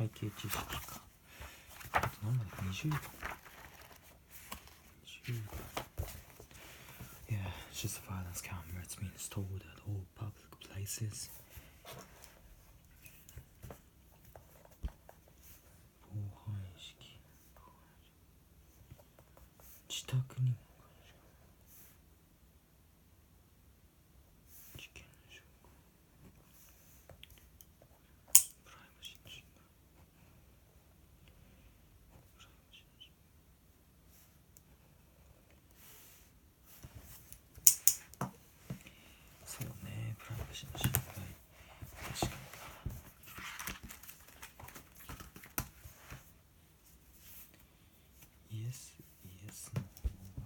背景知識か。あと何まで20代。Yeah, she's a violence camera. It's been installed at all public places. 防犯意識。自宅にも事件の証拠。プライバシーの侵害。そうね、プライバシーの侵害。確かにな。イエスの方は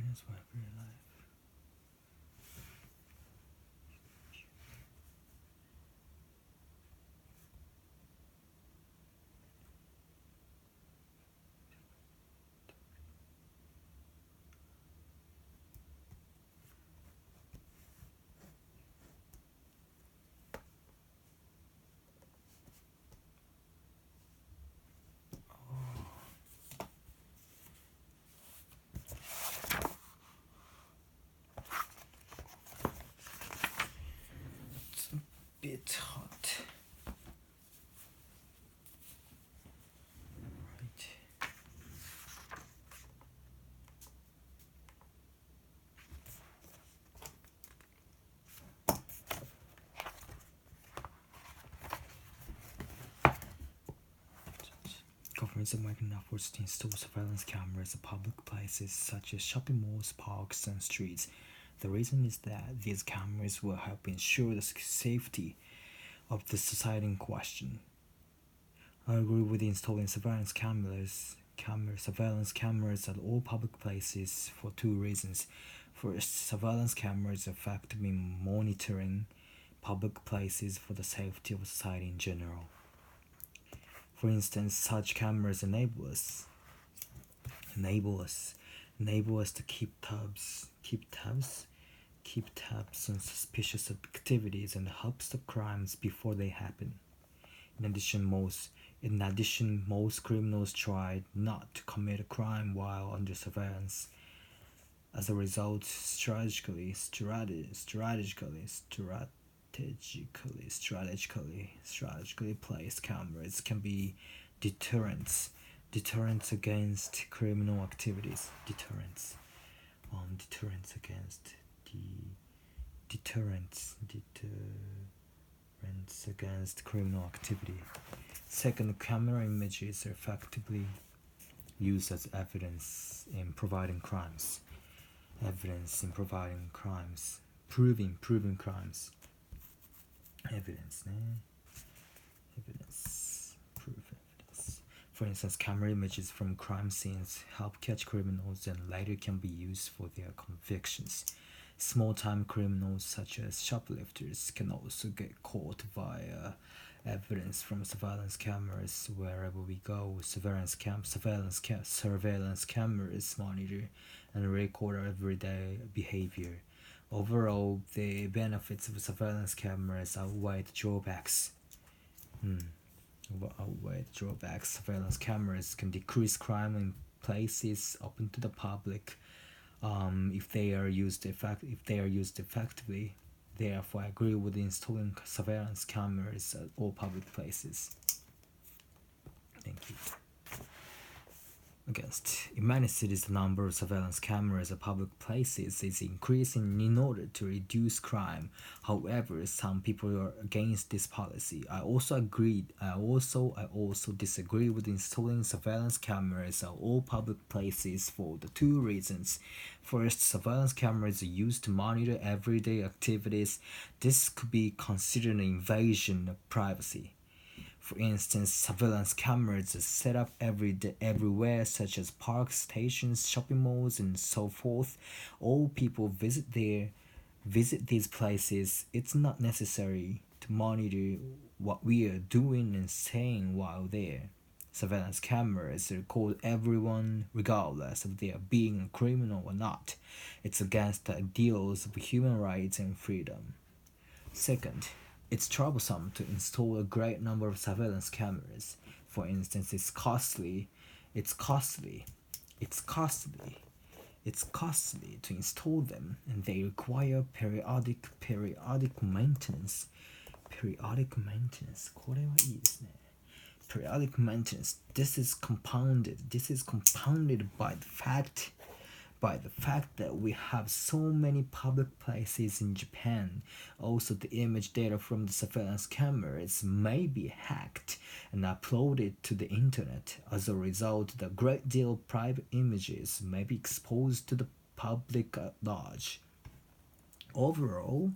surveillance for everyday life. Bit hot. Right. Governments are making efforts to install surveillance cameras at public places such as shopping malls, parks, and streets. The reason is that these cameras will help ensure the safety of the society in question. I agree with installing surveillance cameras at all public places for two reasons. First, surveillance cameras are effective in monitoring public places for the safety of society in general. For instance, such cameras enable us to keep tabs on suspicious activities and help stop crimes before they happen. In addition, most criminals try not to commit a crime while under surveillance. As a result, strategically placed cameras can be deterrents against criminal activities. Deterrents against criminal activity. Second, camera images are effectively used as evidence in providing crimes. Proving crimes. Evidence. For instance, camera images from crime scenes help catch criminals and later can be used for their convictions. Small-time criminals such as shoplifters can also get caught via evidence from surveillance cameras wherever we go. Surveillance cameras monitor and record our everyday behavior. Overall, the benefits of surveillance cameras outweigh the drawbacks. Surveillance cameras can decrease crime in places open to the public if they are used effectively. Therefore, I agree with installing surveillance cameras at all public places. Thank you. In many cities, the number of surveillance cameras at public places is increasing in order to reduce crime. However, some people are against this policy. I also disagree with installing surveillance cameras at all public places for the two reasons. First, surveillance cameras are used to monitor everyday activities. This could be considered an invasion of privacy. For instance, surveillance cameras are set up everywhere, such as parks, stations, shopping malls, and so forth. All people visit these places. It's not necessary to monitor what we are doing and saying while there. Surveillance cameras record everyone, regardless of their being a criminal or not. It's against the ideals of human rights and freedom. Second, it's troublesome to install a great number of surveillance cameras. For instance, it's costly to install them, and they require periodic maintenance. Periodic maintenance. This is compounded by the fact that we have so many public places in Japan. Also, the image data from the surveillance cameras may be hacked and uploaded to the internet. As a result, a great deal of private images may be exposed to the public at large. Overall,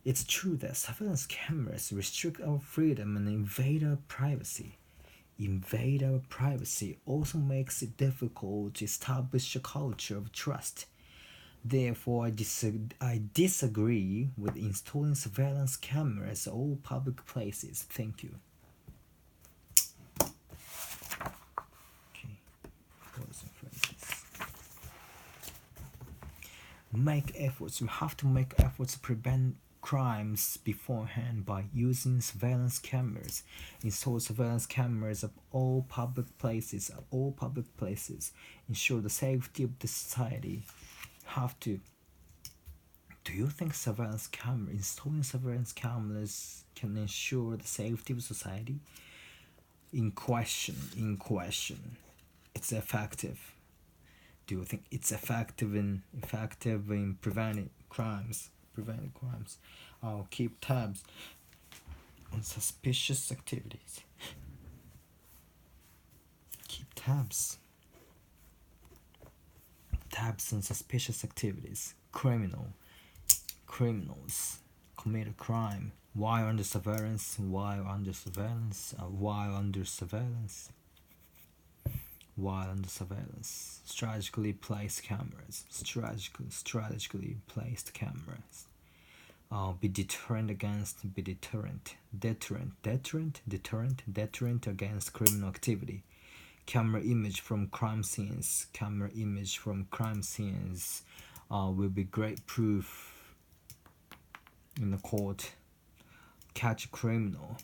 it's true that surveillance cameras restrict our freedom and invade our privacy. invade our privacy also makes it difficult to establish a culture of trust. Therefore, I disagree with installing surveillance cameras at all public places. Thank you. Okay, words and phrases. Make efforts. We have to make efforts to prevent crimes beforehand by using surveillance cameras. Install surveillance cameras at all public places. Ensure the safety of the society. Do you think installing surveillance cameras can ensure the safety of society? In question, it's effective. Do you think it's effective in preventing crimes? I'll keep tabs on suspicious activities. Keep tabs on suspicious activities. Criminals commit a crime while under surveillance. Strategically placed cameras. Be deterrent against criminal activity. Camera image from crime scenes will be great proof in the court. Catch a criminal.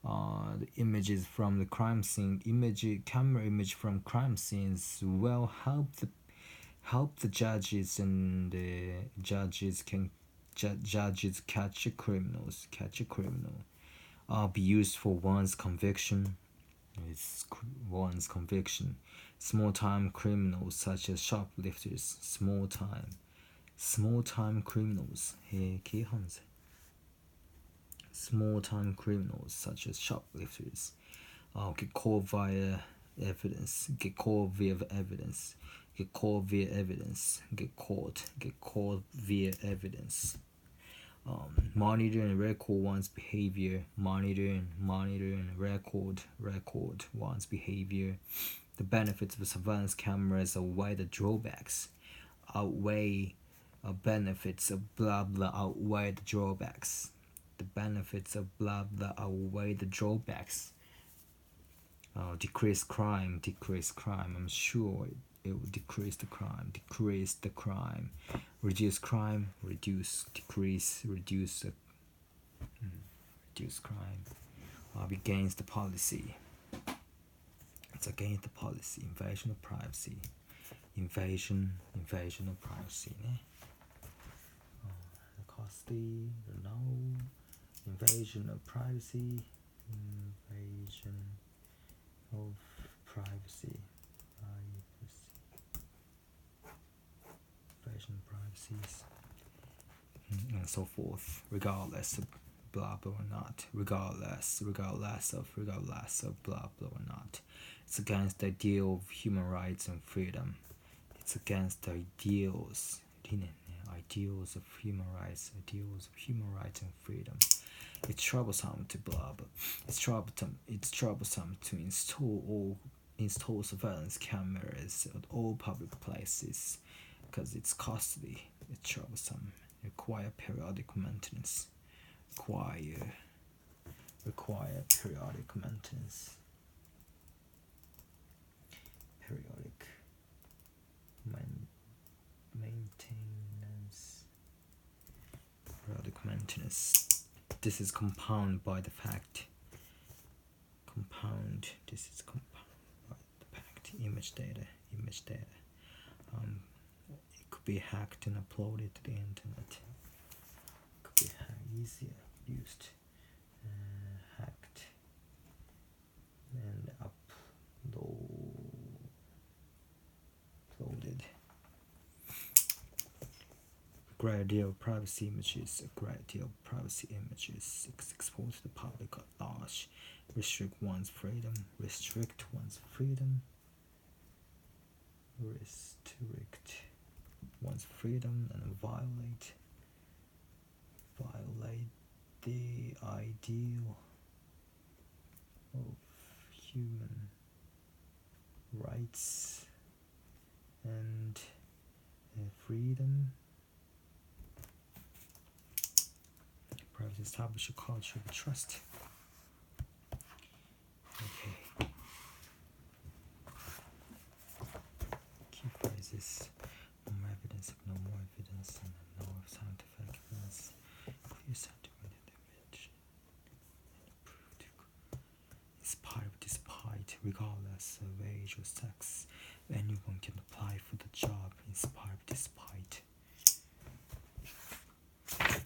The images from the crime scene, camera image from crime scenes will help the judges, and the judges catch a criminal. Be used for one's conviction. Small-time criminals such as shoplifters. Small-time criminals. Small-time criminals such as shoplifters get caught via evidence. Get caught via evidence. Monitor and record one's behavior. Monitor and record one's behavior. The benefits of surveillance cameras outweigh the drawbacks. Benefits of blah blah outweigh the drawbacks. The benefits of blah blah outweigh the drawbacks. Decrease crime. I'm sure it will decrease the crime. Reduce crime. Reduce crime. Against the policy. It's against the policy. Invasion of privacy. Invasion of privacy. Costly. No. Invasion of privacy. Invasion of privacy. Invasion of privacies. And so forth. Regardless of blah blah or not. Regardless of blah blah or not. It's against the ideal of human rights and freedom. It's against the ideals of human rights and freedom. It's troublesome to blah blah. It's troublesome to install surveillance cameras at all public places because it's costly. It's troublesome. Require periodic maintenance. Require periodic maintenance. Periodic maintenance. This is compounded by the fact. Image data. It could be hacked and uploaded to the internet. It could be easier used. Hacked and uploaded. A great deal of privacy images exposed to the public at large. Restrict one's freedom. And violate the ideal of human rights and freedom. Privacy establish a culture of trust. Okay. Key phrases. No more evidence, no more evidence, and no scientific evidence. Clear scientific evidence. Inspired despite, regardless of age or sex. Anyone can apply for the job. Inspired despite. Okay.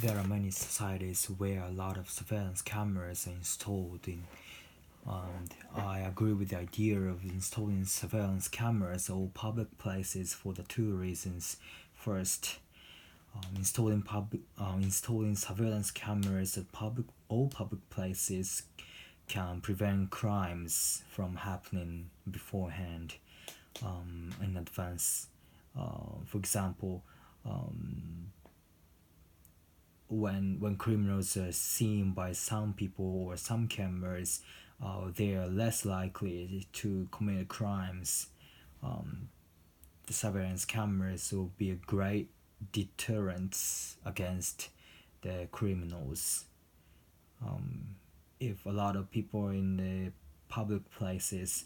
There are many societies where a lot of surveillance cameras are installed in, and I agree with the idea of installing surveillance cameras at all public places for the two reasons. First, installing surveillance cameras at all public places can prevent crimes from happening beforehand, in advance. For example, when criminals are seen by some people or some cameras, they are less likely to commit crimes. The surveillance cameras will be a great deterrent against the criminals. If a lot of people in the public places,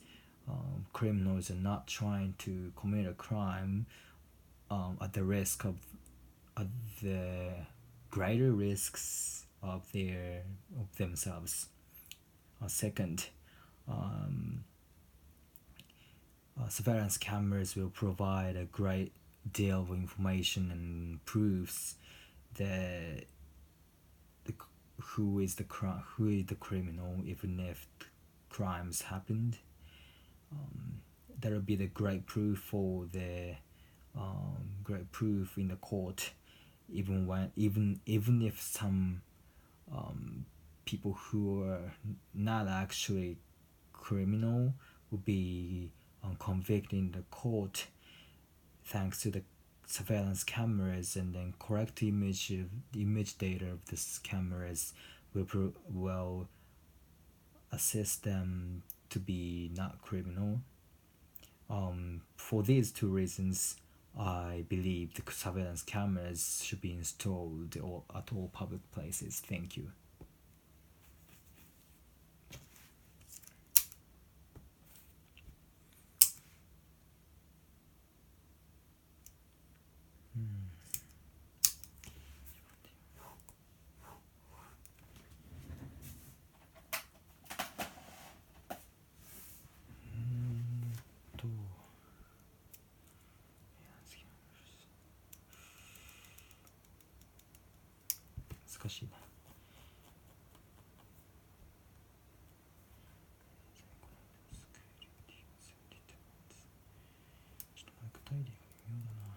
criminals are not trying to commit a crime, at the risk of the greater risks of themselves. Second, surveillance cameras will provide a great deal of information and proofs that who is the criminal, even if crimes happened. There will be the great proof for the great proof in the court, even if some people who are not actually criminal will be convicted in the court thanks to the surveillance cameras, and then correct image data of these cameras will assist them to be not criminal. For these two reasons, I believe the surveillance cameras should be installed at all public places. Thank you.難しいな。ちょっと具体例が微妙だな。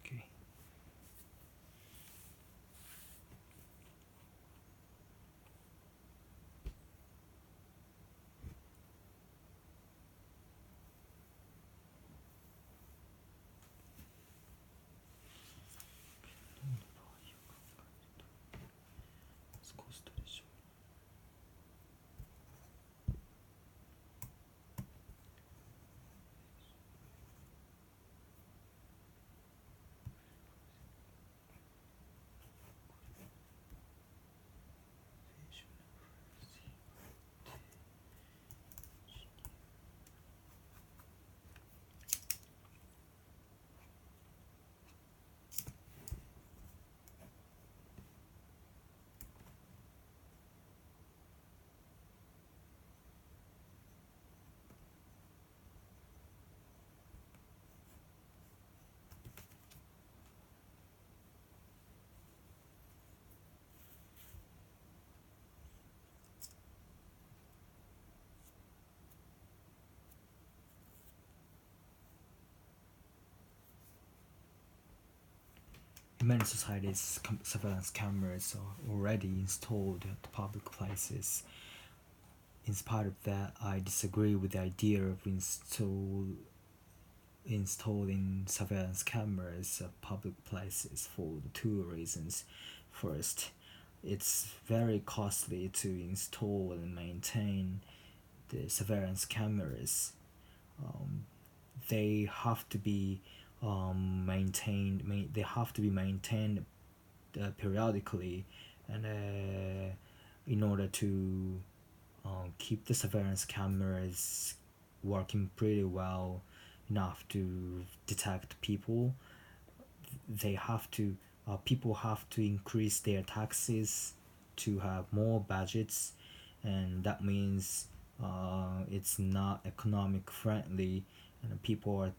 OK。Many societies surveillance cameras are already installed at public places. In spite of that, I disagree with the idea of installing surveillance cameras at public places for two reasons. First, it's very costly to install and maintain the surveillance cameras. They have to be maintained periodically, and in order to keep the surveillance cameras working pretty well enough to detect people, people have to increase their taxes to have more budgets, and that means it's not economic friendly, and people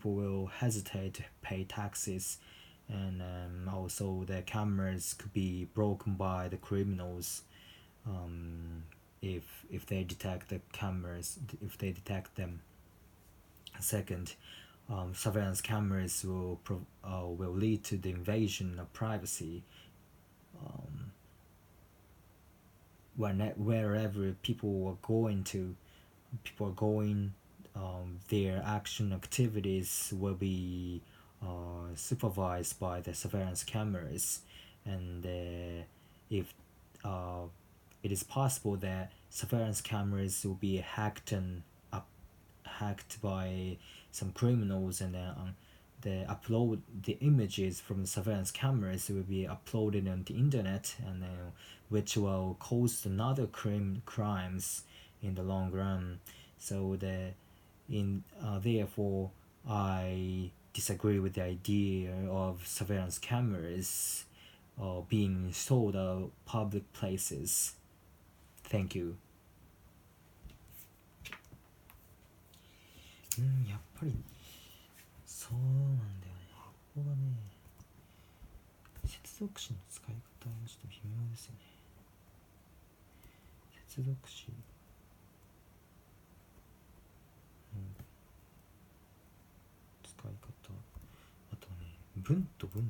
will hesitate to pay taxes, and also the cameras could be broken by the criminals if they detect them. Second, surveillance cameras will lead to the invasion of privacy. Wherever people are going, their action activities will be supervised by the surveillance cameras, and if it is possible that surveillance cameras will be hacked by some criminals, and then the images from the surveillance cameras will be uploaded on the internet, and which will cause another crimes in the long run. So therefore, I disagree with the idea of surveillance cameras being installed at public places. Thank you. やっぱりそうなんだよね。ここがね、接続詞の使い方がちょっと微妙ですよね。接続詞、使い方、あとね、文と文の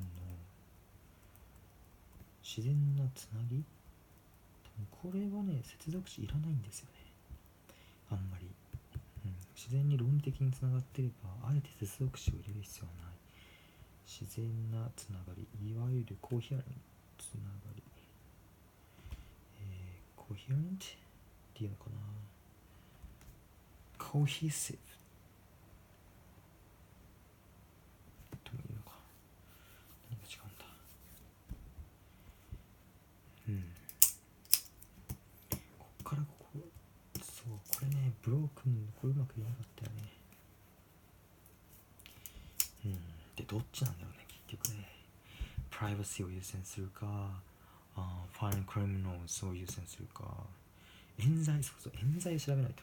自然なつなぎ、これはね、接続詞いらないんですよね、あんまり。自然に論理的につながっていれば、あえて接続詞を入れる必要はない。自然なつながり、いわゆるコヒアレントつながり、コヒアレントっていうのかな、コヒーシブとも言うのか、何が違うんだ。こっからここ、そう、これね、ブロークン、これうまく言えなかったよね。で、どっちなんだろうね、結局ね。プライバシーを優先するか、ファインクリミナルズを優先するか、冤罪、そうそう、冤罪を調べないと。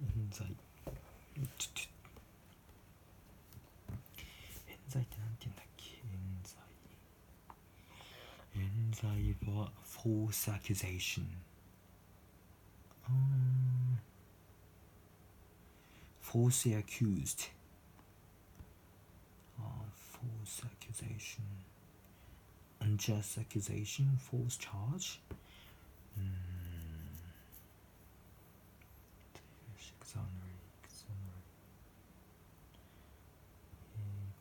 冤罪。冤罪ってなんて言うんだっけ、冤罪は false accusation。falsely accused. False accusation. Unjust accusation. False charge. Exonerate.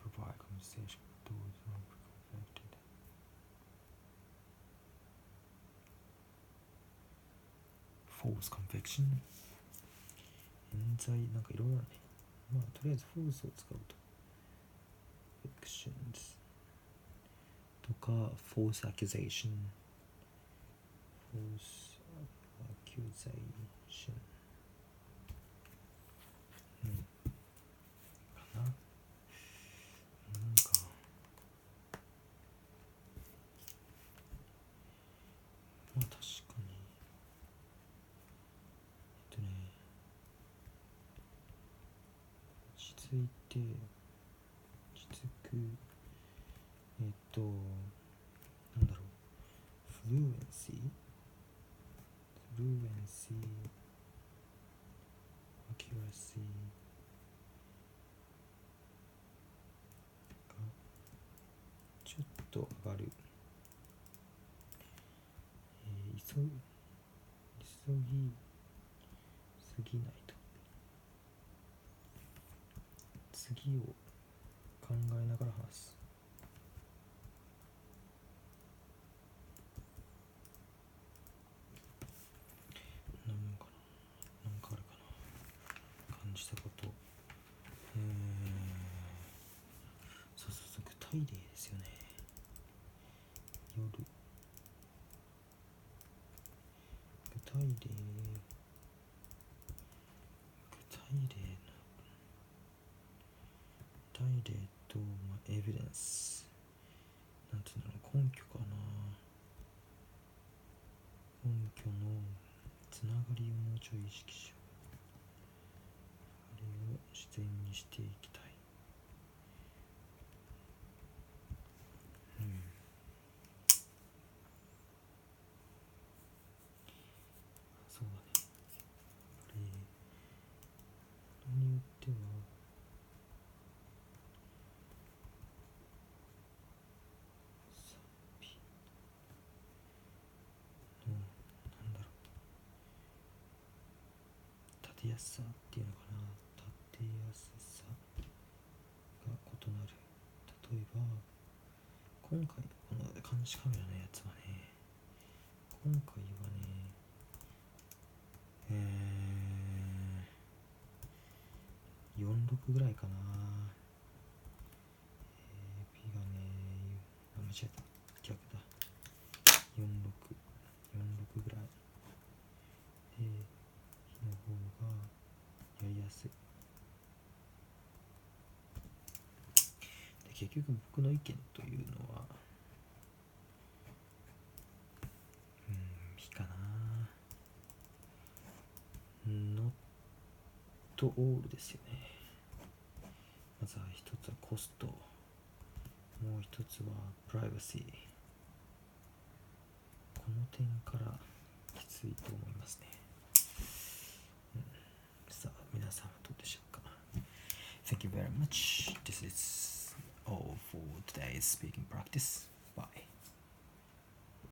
Provide compensation for those who are convicted. False conviction. 冤罪、なんかいろいろあるね。まあ、とりあえず false を使うと。Fictions とか false accusation。false accusation。かな。なんか、まあ確かに。落ち着いて、落ち着く、なんだろう、フルエンシー、アキュラシー、と上がる、急ぎすぎないと、次を考えながら話す。なんかあるかな、感じたこと。そう具体例ですよね。夜、具体例と、エビデンス、なんていうの、根拠かな、根拠のつながりをもうちょい意識しよう。あれを自然にしていきたい。そうだね。人によっては賛否の立てやすさっていうのかな、立てやすさが異なる。例えば今回この監視カメラのやつはね、今回はね、46ぐらいかな。P がね、間違えた、逆だ、46ぐらいで、火の方がやりやすい。で結局僕の意見というのは火かな。ノットオールですよね。まずは一つはコスト、もう一つはプライバシー。この点からきついと思いますね。さあ皆さんはどうでしょうか。 Thank you very much. This is all for today's speaking practice.